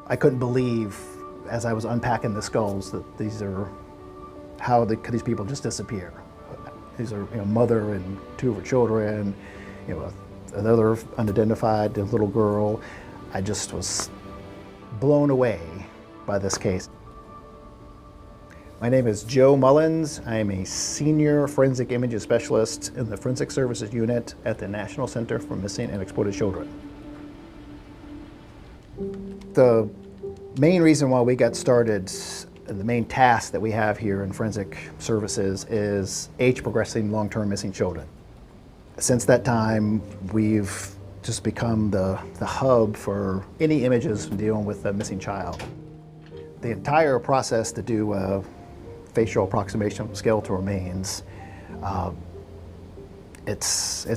I couldn't believe, as I was unpacking the skulls, that these are, could these people just disappear? These are, mother and two of her children, another unidentified little girl. I just was blown away by this case. My name is Joe Mullins. I am a senior forensic images specialist in the Forensic Services Unit at the National Center for Missing and Exploited Children. The main reason why we got started, the main task that we have here in Forensic Services is age-progressing long-term missing children. Since that time, we've just become the hub for any images dealing with a missing child. The entire process to do a facial approximation of skeletal remains, it's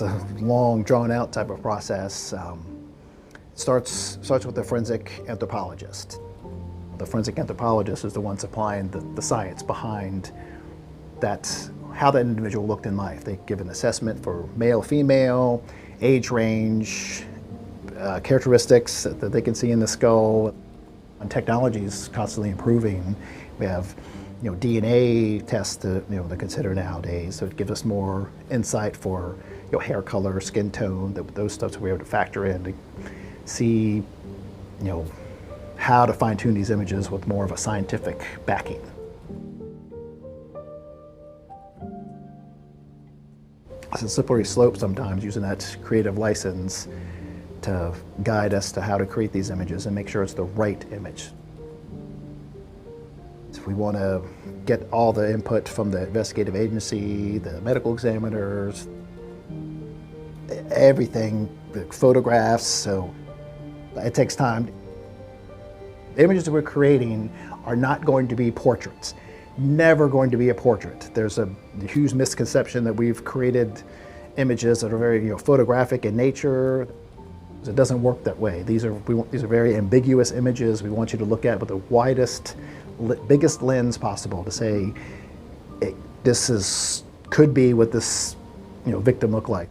a long, drawn-out type of process. Starts with the forensic anthropologist. The forensic anthropologist is the one supplying the science behind how that individual looked in life. They give an assessment for male, female, age range, characteristics that they can see in the skull. And technology is constantly improving. We have DNA tests to consider nowadays, so it gives us more insight for hair color, skin tone, those stuff we're able to factor in to see how to fine-tune these images with more of a scientific backing. It's a slippery slope sometimes, using that creative license to guide us to how to create these images and make sure it's the right image. So we want to get all the input from the investigative agency, the medical examiners, everything, the photographs, so it takes time. The images that we're creating are not going to be portraits. Never going to be a portrait. There's a huge misconception that we've created images that are very photographic in nature. It doesn't work that way. These are very ambiguous images. We want you to look at with the widest, biggest lens possible to say this could be what this victim looked like.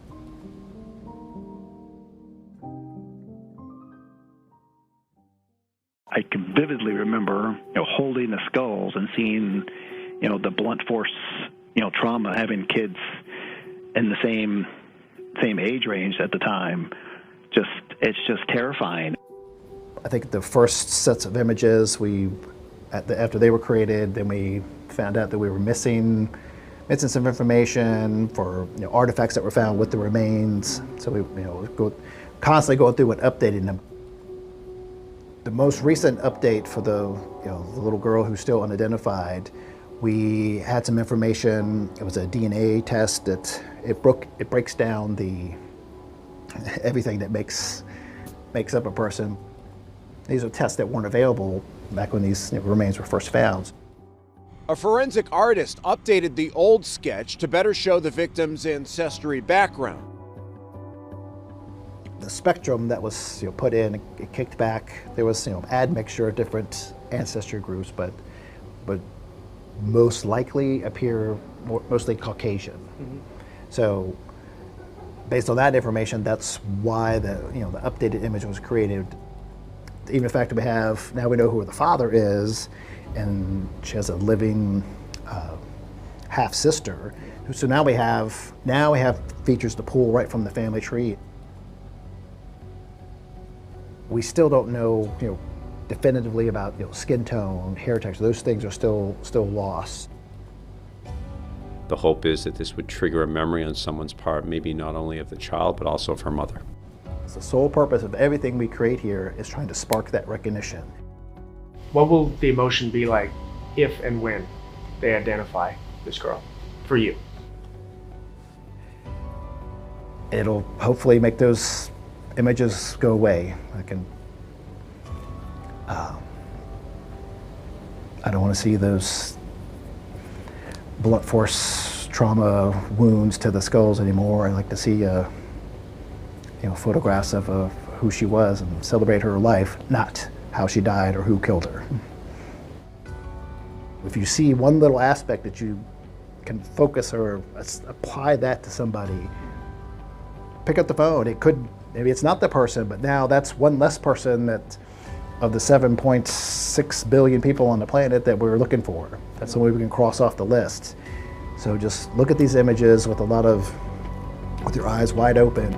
I can vividly remember, holding the skulls and seeing, the blunt force, trauma, having kids in the same age range at the time. It's just terrifying. I think the first sets of images after they were created, then we found out that we were missing some information for artifacts that were found with the remains. So we constantly going through and updating them. The most recent update for the little girl who's still unidentified, we had some information. It was a DNA test that it breaks down everything that makes up a person. These are tests that weren't available back when these remains were first found. A forensic artist updated the old sketch to better show the victim's ancestry background. The spectrum that was put in, it kicked back. There was admixture of different ancestry groups, but most likely appear mostly Caucasian. Mm-hmm. So based on that information, that's why the updated image was created. Even the fact that now we know who the father is, and she has a living half sister. So now we have features to pull right from the family tree. We still don't know, definitively about skin tone, hair texture. Those things are still lost. The hope is that this would trigger a memory on someone's part, maybe not only of the child, but also of her mother. So the sole purpose of everything we create here is trying to spark that recognition. What will the emotion be like if and when they identify this girl for you? It'll hopefully make those images go away. I don't want to see those blunt force trauma wounds to the skulls anymore. I like to see photographs of who she was and celebrate her life, not how she died or who killed her. If you see one little aspect that you can focus or apply that to somebody, pick up the phone. Maybe it's not the person, but now that's one less person that of the 7.6 billion people on the planet that we're looking for. That's the way we can cross off the list. So just look at these images with your eyes wide open.